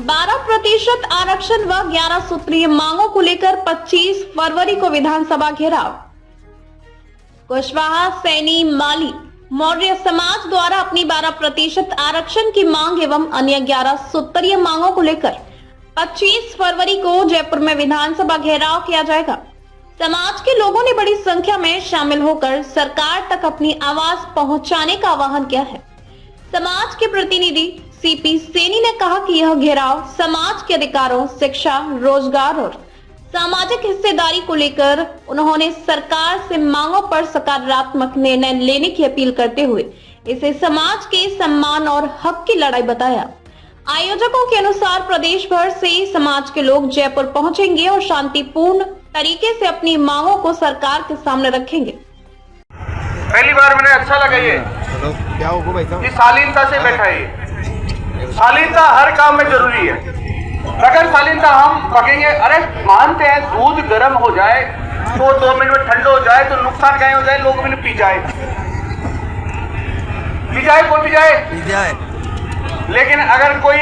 12% आरक्षण व 11 सूत्रीय मांगों को लेकर 25 फरवरी को विधानसभा घेराव। कुशवाहा, सैनी, माली, मौर्य समाज द्वारा अपनी 12% आरक्षण की मांग एवं अन्य 11 सूत्रीय मांगों को लेकर 25 फरवरी को जयपुर में विधानसभा घेराव किया जाएगा। समाज के लोगों ने बड़ी संख्या में शामिल होकर सरकार तक अपनी आवाज पहुंचाने का आह्वान किया है। समाज के प्रतिनिधि सीपी सैनी ने कहा कि यह घेराव समाज के अधिकारों, शिक्षा, रोजगार और सामाजिक हिस्सेदारी को लेकर उन्होंने सरकार से मांगों पर सकारात्मक निर्णय लेने की अपील करते हुए इसे समाज के सम्मान और हक की लड़ाई बताया। आयोजकों के अनुसार प्रदेश भर से समाज के लोग जयपुर पहुंचेंगे और शांतिपूर्ण तरीके से अपनी मांगों को सरकार के सामने रखेंगे। पहली बार मैंने अच्छा लगा ये क्या होगा भाई साहब, शालीनता से बैठा है। शालीनता हर काम में जरूरी है। अगर शालीनता हम पकेंगे, अरे मानते हैं दूध गर्म हो जाए तो 2 मिनट में ठंडा हो जाए तो नुकसान कहीं हो जाए, लोग भी पी जाए कोई पी जाए। लेकिन अगर कोई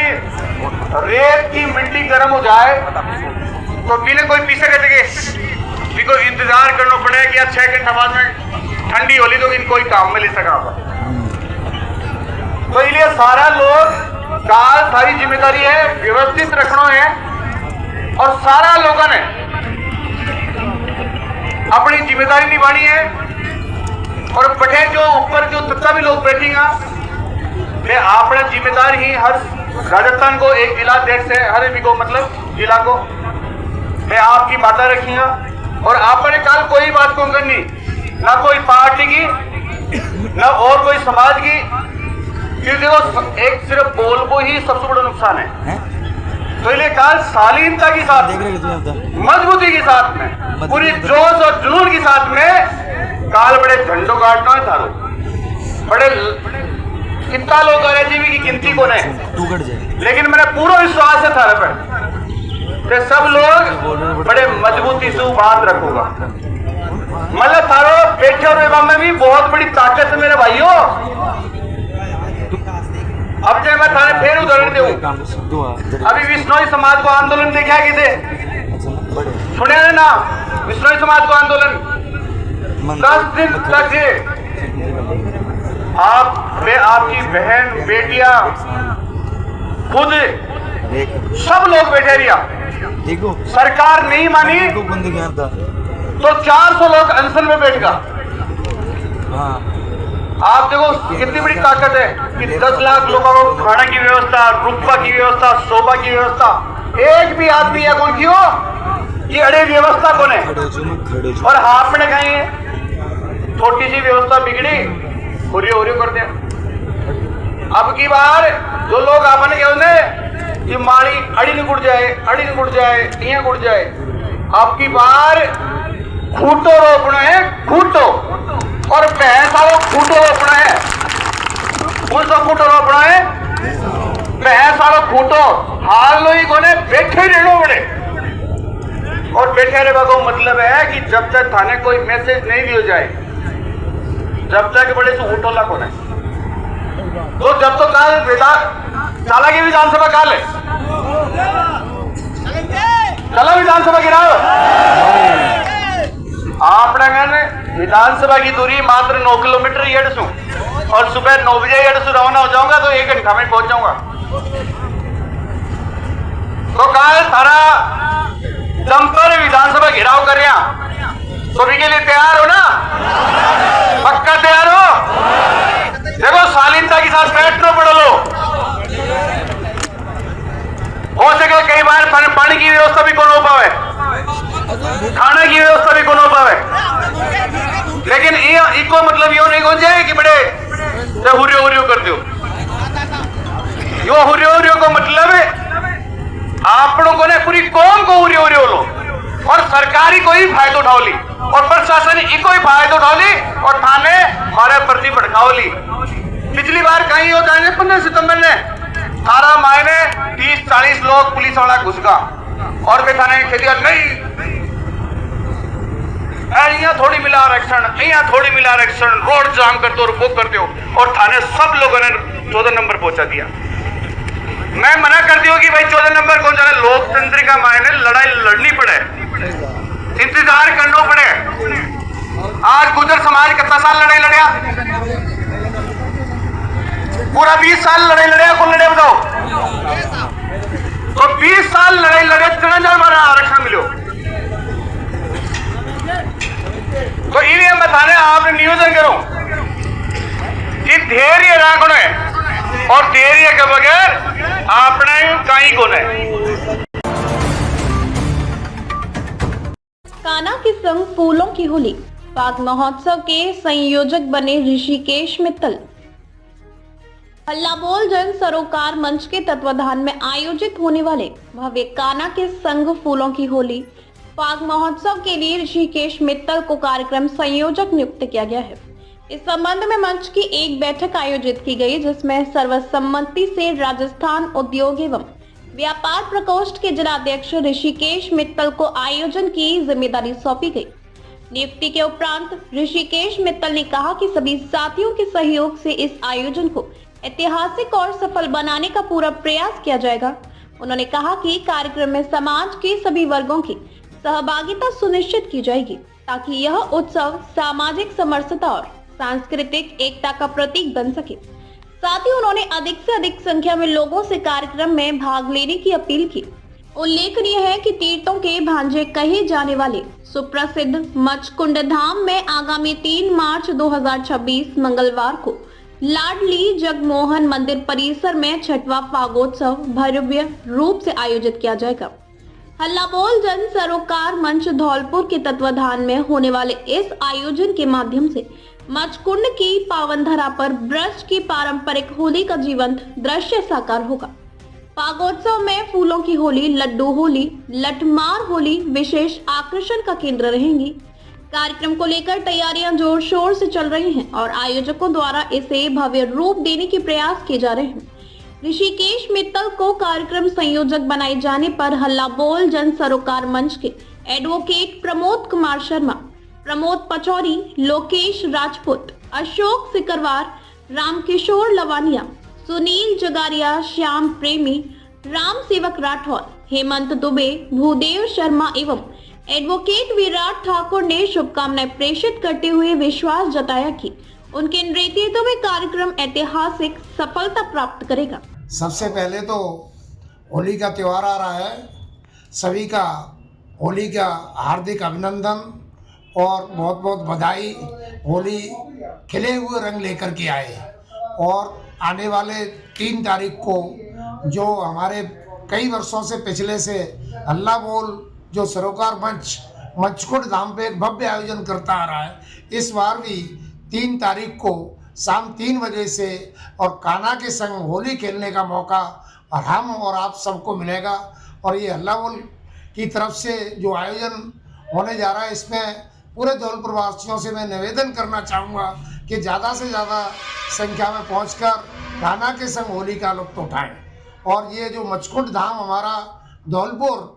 रेत की मिट्टी गर्म हो जाए तो पीने कोई पी सके को इंतजार करना पड़ेगा कि 6 घंटे बाद में ठंडी होली तो इन कोई काम में ले सका। तो इसलिए सारा लोग काल सारी जिम्मेदारी है, व्यवस्थित रखना है और सारा लोगों ने अपनी जिम्मेदारी निभानी है। और बैठे जो ऊपर जो तत्ता भी लोग बैठेगा वे अपना जिम्मेदार ही हर राजस्थान को एक जिला देश से हर भी को मतलब जिला को मैं आपकी बातें रखीगा। और आपने कल कोई बात को करनी ना कोई पार्टी की ना और कोई समाज की, क्योंकि वो एक सिर्फ बोल को ही सबसे बड़ा नुकसान है। तो इसलिए कल शालीनता के साथ, मजबूती के साथ में, पूरी जोश और जुनून के साथ में काल बड़े झंडों काटना है थारो। बड़े कितना लोग आ रहे जीवी की गिनती को नहीं, लेकिन मेरा पूरा विश्वास है थारे पर कि सब लोग बड़े मजबूती से बात रखूंगा। मतलब थारो बैठे हुए में भी बहुत बड़ी ताकत है मेरे भाइयों। अब जब मैं थाने फिर उदाहरण दूं, अभी विश्नोई समाज को आंदोलन देखा कि थे सुने ना, विश्नोई समाज को आंदोलन 10 दिन तक आपकी बहन, बेटियां, खुद सब लोग बैठे रिया। सरकार नहीं मानी तो 400 लोग अनशन में बैठ गया। आप देखो कितनी बड़ी ताकत है कि 10 लाख लोगों को खाने की व्यवस्था, रुपा की व्यवस्था, शोभा की व्यवस्था, एक भी आदमी या कौन की हो कि अड़े व्यवस्था कौन है। और आपने कहीं छोटी सी व्यवस्था बिगड़ी, हुरियो कर दिया। अब की बार जो लोग आपने क्या कि माड़ी अड़ी नहीं गुड़ जाए, यहाँ गुड़ जाए। अब की बार खूटो रोपना है, खूटो, और भैंस वालों खूटो रोपना है। उसको खूटो रोपना है, भैंस वालों खूटो हाल लोग कोने बैठे रहना बड़े। और बैठे रहने का मतलब है कि जब तक थाने कोई मैसेज नहीं दिया जाए, जब तक बड़े से उठोला को नहीं, तो जब तो काल चला के विधानसभा काल है, चलो विधानसभा गिराओ। आपने विधानसभा की दूरी मात्र 9 किलोमीटर येड़सू, और सुबह 9 बजे येड़सू रवाना हो जाऊंगा तो 1 घंटा में पहुंच जाऊंगा। तो काल सारा दम पर विधानसभा घेराव कर रहा, तो भी के लिए तैयार हो ना? पक्का तैयार हो? देखो शालीनता के साथ बैठना पड़ा लो। हो सके कई बार पानी की व्यवस्था भी कौन हो पावे, खाने की व्यवस्था भी कौन हो पावे, लेकिन इको मतलब यो नहीं कौन जाए कि बड़े हुरियो कर दो। यो हुरियो को मतलब आपनों को ने पूरी कौम को हुरियो लो, और सरकारी को ही फायदा उठाओ ली, और प्रशासन इको ही फायदा उठाओ ली, और थाने हमारे प्रति भड़काओ ली। पिछली बार कहीं हो जाने 15 सितंबर ने थारा मायने 30-40 लोग पुलिस वाला घुस गया, और वे थाने खेती नहीं यहाँ थोड़ी मिला आरक्षण, यहाँ थोड़ी मिला आरक्षण, रोड जाम करते हो, बुक करते हो, और थाने सब लोगों ने 14 नंबर पहुंचा दिया। मैं मना करती हूँ कि भाई 14 नंबर कौन सा लोकतंत्र का मायने लड़ाई लड़नी पड़े, इंतजार करना पड़े। आज गुजर समाज कितना साल लड़ाई लड़िया, पूरा 20 साल लड़ाई लड़िया, कौन लड़े बताओ? तो 20 साल लड़ाई लड़े, 3,000 हमारा आरक्षण मिलो। तो इसलिए मैं थाने आपने नियोजन करूं कि धैर्य रखना है और धैर्य के बगैर आपने कहीं को नहीं। कान्हा के संग फूलों की होली, फाग महोत्सव के संयोजक बने ऋषिकेश मित्तल। हल्ला बोल जन सरोकार मंच के तत्वाधान में आयोजित होने वाले भव्य कान्हा के संग फूलों की होली फाग महोत्सव के लिए ऋषिकेश मित्तल को कार्यक्रम संयोजक नियुक्त किया गया है। इस संबंध में मंच की एक बैठक आयोजित की गई, जिसमें सर्वसम्मति से राजस्थान उद्योग एवं व्यापार प्रकोष्ठ के जिलाध्यक्ष ऋषिकेश मित्तल को आयोजन की जिम्मेदारी सौंपी गई। नियुक्ति के उपरांत ऋषिकेश मित्तल ने कहा कि सभी साथियों के सहयोग से इस आयोजन को ऐतिहासिक और सफल बनाने का पूरा प्रयास किया जाएगा। उन्होंने कहा कि कार्यक्रम में समाज के सभी वर्गों की सहभागिता सुनिश्चित की जाएगी, ताकि यह उत्सव सामाजिक समरसता और सांस्कृतिक एकता का प्रतीक बन सके। साथ ही उन्होंने अधिक से अधिक संख्या में लोगों से कार्यक्रम में भाग लेने की अपील की। उल्लेखनीय है कि तीर्थों के भांजे कहे जाने वाले सुप्रसिद्ध मचकुंड धाम में आगामी 3 मार्च 2026 मंगलवार को लाडली जगमोहन मंदिर परिसर में 6वां फागोत्सव भव्य रूप से आयोजित किया जाएगा। हल्ला बोल जन सरोकार मंच धौलपुर के तत्वाधान में होने वाले इस आयोजन के माध्यम से मचकुंड की पावन धरा पर ब्रज की पारंपरिक होली का जीवंत दृश्य साकार होगा। फागोत्सव में फूलों की होली, लड्डू होली, लठमार होली विशेष आकर्षण का केंद्र रहेंगी। कार्यक्रम को लेकर तैयारियां जोर शोर से चल रही हैं और आयोजकों द्वारा इसे भव्य रूप देने के प्रयास किए जा रहे हैं। ऋषिकेश मित्तल को कार्यक्रम संयोजक बनाए जाने पर हल्ला बोल जन सरोकार मंच के एडवोकेट प्रमोद कुमार शर्मा, प्रमोद पचौरी, लोकेश राजपूत, अशोक सिकरवार, रामकिशोर लवानिया, सुनील जगारिया, श्याम प्रेमी, राम सेवक राठौर, हेमंत दुबे, भूदेव शर्मा एवं एडवोकेट विराट ठाकुर ने शुभकामनाएं प्रेषित करते हुए विश्वास जताया कि उनके नेतृत्व में कार्यक्रम ऐतिहासिक सफलता प्राप्त करेगा। सबसे पहले तो होली का त्यौहार आ रहा है, सभी का होली का हार्दिक अभिनंदन और बहुत बहुत बधाई। होली खिले हुए रंग लेकर के आए और आने वाले 3 तारीख को जो हमारे कई वर्षों से पिछले से हल्ला बोल जो सरोकार मंच मचकुंड धाम पे एक भव्य आयोजन करता आ रहा है, इस बार भी 3 तारीख को शाम 3 बजे से और कान्हा के संग होली खेलने का मौका और हम और आप सबको मिलेगा। और ये हल्ला बोल की तरफ से जो आयोजन होने जा रहा है, इसमें पूरे धौलपुर वासियों से मैं निवेदन करना चाहूँगा कि ज़्यादा से ज़्यादा संख्या में पहुंचकर कान्हा के संग होली का लुत्फ उठाएं। और ये जो मचकुंड धाम हमारा धौलपुर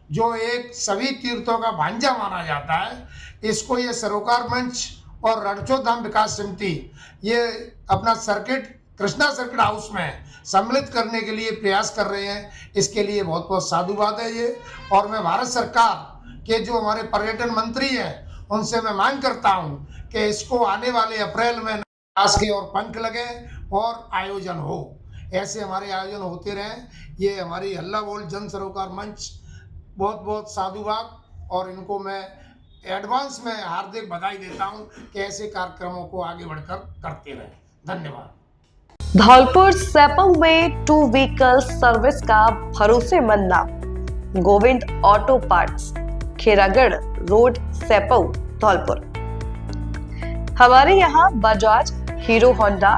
जो एक सभी तीर्थों का भांजा माना जाता है, इसको ये सरोकार मंच और रणछोड़ धाम विकास समिति ये अपना सर्किट कृष्णा सर्किट हाउस में सम्मिलित करने के लिए प्रयास कर रहे हैं। इसके लिए बहुत बहुत साधुवाद है ये। और मैं भारत सरकार के जो हमारे पर्यटन मंत्री हैं उनसे मैं मांग करता हूं कि इसको आने वाले अप्रैल में आस के और पंख लगे और आयोजन हो, ऐसे हमारे आयोजन होते रहें। ये हमारी हल्ला बोल जन सरोकार मंच बहुत बहुत साधुवाद और इनको मैं एडवांस में हार्दिक बधाई देता हूं कि ऐसे कार्यक्रमों को आगे बढ़कर करते रहें। धन्यवाद। धौलपुर सेपम में 2 व्हीकल सर्विस का भरोसेमंद नाम Govind auto parts, Kheragarh road, Sepau, Dholpur. हमारे यहाँ बजाज, हीरो होंडा,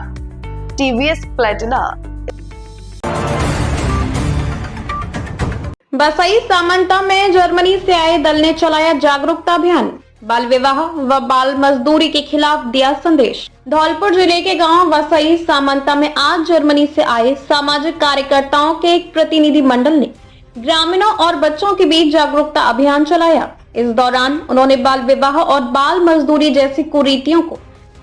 टीवीएस प्लेटिना, वसई सामंता में जर्मनी से आए दल ने चलाया जागरूकता अभियान, बाल विवाह व बाल मजदूरी के खिलाफ दिया संदेश। धौलपुर जिले के गांव वसई सामंता में आज जर्मनी से आए सामाजिक कार्यकर्ताओं के एक प्रतिनिधि मंडल ने ग्रामीणों और बच्चों के बीच जागरूकता अभियान चलाया। इस दौरान उन्होंने बाल विवाह और बाल मजदूरी जैसी कुरीतियों को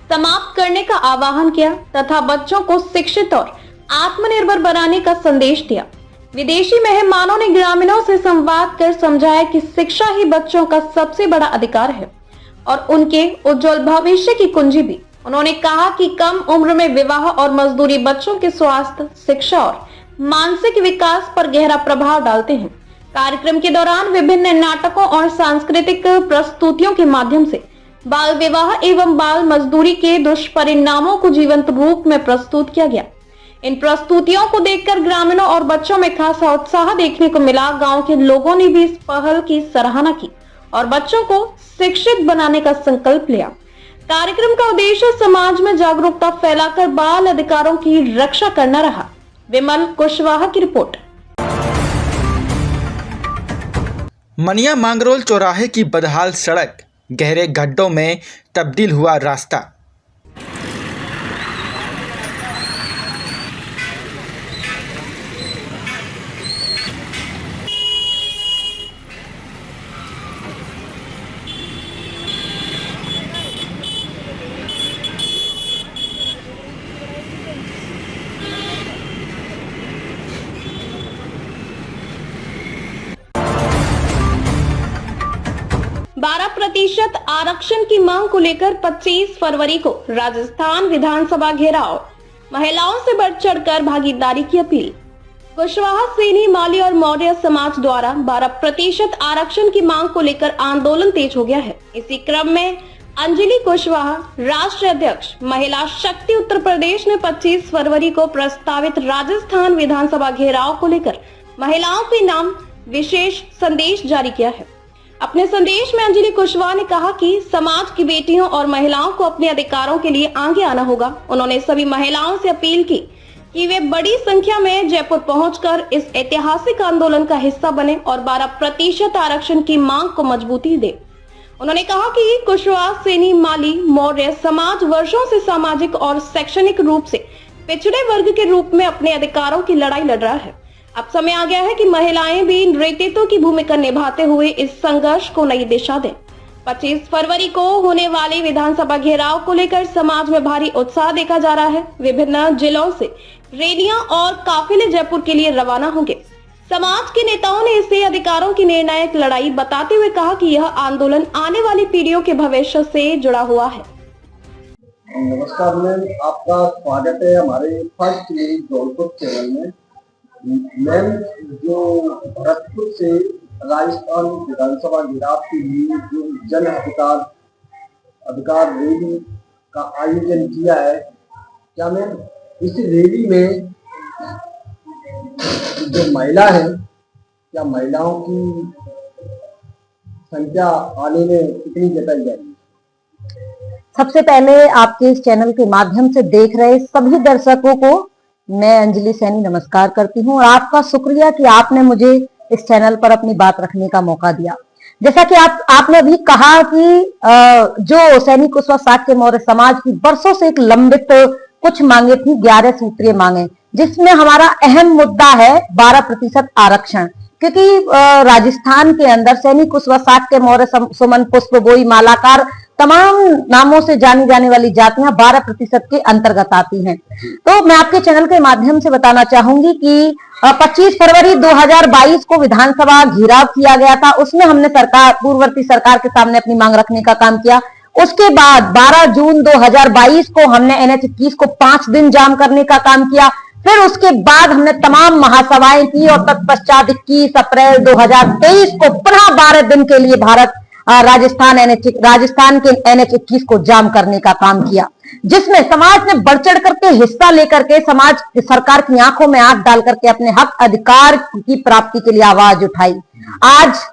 समाप्त करने का आह्वान किया तथा बच्चों को शिक्षित और आत्मनिर्भर बनाने का संदेश दिया। विदेशी मेहमानों ने ग्रामीणों से संवाद कर समझाया कि शिक्षा ही बच्चों का सबसे बड़ा अधिकार है और उनके उज्जवल भविष्य की कुंजी भी। उन्होंने कहा कि कम उम्र में विवाह और मजदूरी बच्चों के स्वास्थ्य, शिक्षा और मानसिक विकास पर गहरा प्रभाव डालते हैं। कार्यक्रम के दौरान विभिन्न नाटकों और सांस्कृतिक प्रस्तुतियों के माध्यम से बाल विवाह एवं बाल मजदूरी के दुष्परिणामों को जीवंत रूप में प्रस्तुत किया गया। इन प्रस्तुतियों को देखकर ग्रामीणों और बच्चों में खासा उत्साह देखने को मिला। गांव के लोगों ने भी इस पहल की सराहना की और बच्चों को शिक्षित बनाने का संकल्प लिया। कार्यक्रम का उद्देश्य समाज में जागरूकता फैलाकर बाल अधिकारों की रक्षा करना रहा। विमल कुशवाहा की रिपोर्ट। मनिया मांगरोल चौराहे की बदहाल सड़क, गहरे गड्ढों में तब्दील हुआ रास्ता। %12 आरक्षण की मांग को लेकर 25 फरवरी को राजस्थान विधानसभा घेराव, महिलाओं से बढ़ चढ़कर भागीदारी की अपील। कुशवाहा, सैनी, माली और मौर्य समाज द्वारा 12% आरक्षण की मांग को लेकर आंदोलन तेज हो गया है। इसी क्रम में अंजलि कुशवाहा, राष्ट्रीय अध्यक्ष महिला शक्ति उत्तर प्रदेश ने 25 फरवरी को प्रस्तावित राजस्थान विधानसभा घेराव को लेकर महिलाओं के नाम विशेष संदेश जारी किया है। अपने संदेश में अंजलि कुशवाहा ने कहा कि समाज की बेटियों और महिलाओं को अपने अधिकारों के लिए आगे आना होगा। उन्होंने सभी महिलाओं से अपील की कि वे बड़ी संख्या में जयपुर पहुंचकर इस ऐतिहासिक आंदोलन का हिस्सा बने और 12% आरक्षण की मांग को मजबूती दे। उन्होंने कहा कि कुशवाहा, सैनी, माली, मौर्य समाज वर्षों से सामाजिक और शैक्षणिक रूप से पिछड़े वर्ग के रूप में अपने अधिकारों की लड़ाई लड़ रहा है। अब समय आ गया है कि महिलाएं भी नेतृत्व की भूमिका निभाते हुए इस संघर्ष को नई दिशा दें। 25 फरवरी को होने वाले विधानसभा घेराव को लेकर समाज में भारी उत्साह देखा जा रहा है। विभिन्न जिलों से रैलियां और काफिले जयपुर के लिए रवाना होंगे। समाज के नेताओं ने इसे अधिकारों की निर्णायक लड़ाई बताते हुए कहा कि यह आंदोलन आने वाली पीढ़ियों के भविष्य से जुड़ा हुआ है। नमस्कार मैम, आपका स्वागत है हमारे फर्स्ट न्यूज जौनपुर चैनल में। मैम, जो भरतपुर से राजस्थान विधानसभा घेराव के लिए जो जन अधिकार रैली का आयोजन किया है, क्या मैम इस रैली में जो महिला है, क्या महिलाओं की संख्या आने में कितनी जताई जाएगी? सबसे पहले आपके इस चैनल के माध्यम से देख रहे सभी दर्शकों को मैं अंजलि सैनी नमस्कार करती हूँ और आपका शुक्रिया कि आपने मुझे इस चैनल पर अपनी बात रखने का मौका दिया। जैसा कि आपने अभी कहा कि जो सैनी कुशवाहा शाक्य मौर्य समाज की वर्षों से एक लंबित कुछ मांगे थी, 11 सूत्रीय मांगे, जिसमें हमारा अहम मुद्दा है 12% आरक्षण। क्योंकि राजस्थान के अंदर सैनी कुशवाहा शाक्य मौर्य सुमन पुष्प गोई मालाकार तमाम नामों से जानी जाने वाली जातियां 12% के अंतर्गत आती हैं। तो मैं आपके चैनल के माध्यम से बताना चाहूंगी कि 25 फरवरी 2022 को विधानसभा घेराव किया गया था। उसमें हमने पूर्ववर्ती सरकार के सामने अपनी मांग रखने का काम किया। उसके बाद 12 जून 2022 को हमने NH 21 को 5 दिन जाम करने का काम किया। फिर उसके बाद हमने तमाम महासभाएं की और तत्पश्चात 21 अप्रैल 2023 को पुनः 12 दिन के लिए राजस्थान के NH 21 को जाम करने का काम किया, जिसमें समाज ने बढ़ चढ़ करके हिस्सा लेकर के समाज सरकार की आंखों में आंख डाल करके अपने हक अधिकार की प्राप्ति के लिए आवाज उठाई। आज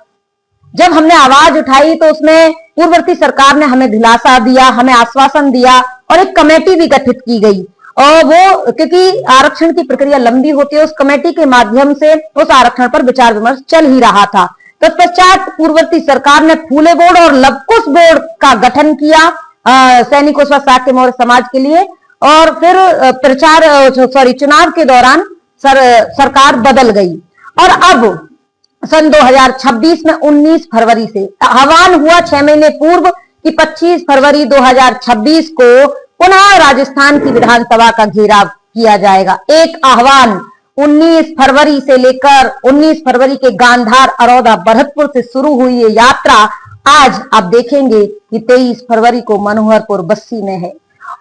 जब हमने आवाज उठाई तो उसमें पूर्ववर्ती सरकार ने हमें दिलासा दिया, हमें आश्वासन दिया और एक कमेटी भी गठित की गई। और वो क्योंकि आरक्षण की प्रक्रिया लंबी होती है, उस कमेटी के माध्यम से उस आरक्षण पर विचार विमर्श चल ही रहा था। तत्पश्चात पूर्ववर्ती सरकार ने फूले बोर्ड और लवकुश बोर्ड का गठन किया सैनी कुशवाहा शाक्य मौर्य समाज के लिए। और फिर चुनाव के दौरान सरकार बदल गई और अब सन 2026 में 19 फरवरी से आह्वान हुआ 6 महीने पूर्व कि 25 फरवरी 2026 को पुनः राजस्थान की विधानसभा का घेराव किया जाएगा। एक आह्वान 19 फरवरी से लेकर 19 फरवरी के गांधार अरौदा भरतपुर से शुरू हुई ये यात्रा आज आप देखेंगे कि 23 फरवरी को मनोहरपुर बस्सी में है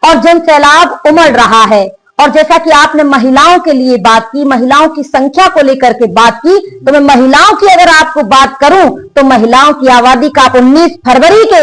और जन सैलाब उमड़ रहा है। और जैसा कि आपने महिलाओं के लिए बात की, महिलाओं की संख्या को लेकर के बात की, तो मैं महिलाओं की अगर आपको बात करूं तो महिलाओं की आबादी का आप 19 फरवरी के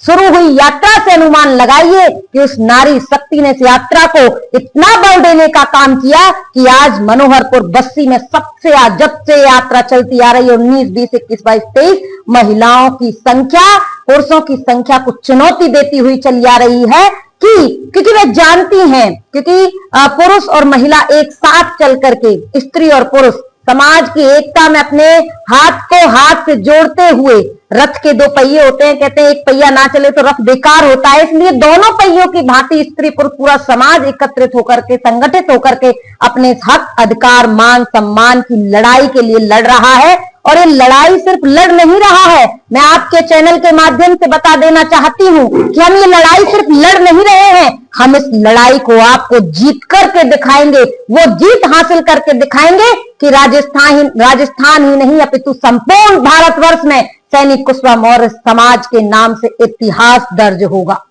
शुरू हुई यात्रा से अनुमान लगाइए कि उस नारी शक्ति ने इस यात्रा को इतना बल देने का काम किया कि आज मनोहरपुर बस्सी में सबसे जब से यात्रा चलती आ रही है 19, 20, 21, 22, 23 महिलाओं की संख्या पुरुषों की संख्या को चुनौती देती हुई चली आ रही है क्योंकि वे जानती हैं, क्योंकि पुरुष और महिला एक साथ चल करके, स्त्री और पुरुष समाज की एकता में अपने हाथ को हाथ से जोड़ते हुए, रथ के 2 पहिए होते हैं, कहते हैं एक पहिया ना चले तो रथ बेकार होता है, इसलिए दोनों पहियों की भांति स्त्री पुरुष पूरा समाज एकत्रित होकर के, संगठित होकर के अपने हक, अधिकार, मान सम्मान की लड़ाई के लिए लड़ रहा है। और ये लड़ाई सिर्फ लड़ नहीं रहा है, मैं आपके चैनल के माध्यम से बता देना चाहती हूं कि हम ये लड़ाई सिर्फ लड़ नहीं रहे हैं, हम इस लड़ाई को आपको जीत करके दिखाएंगे, वो जीत हासिल करके दिखाएंगे कि राजस्थान ही नहीं अपितु संपूर्ण भारतवर्ष में सैनिक कुशवाहा मौर्य समाज के नाम से इतिहास दर्ज होगा।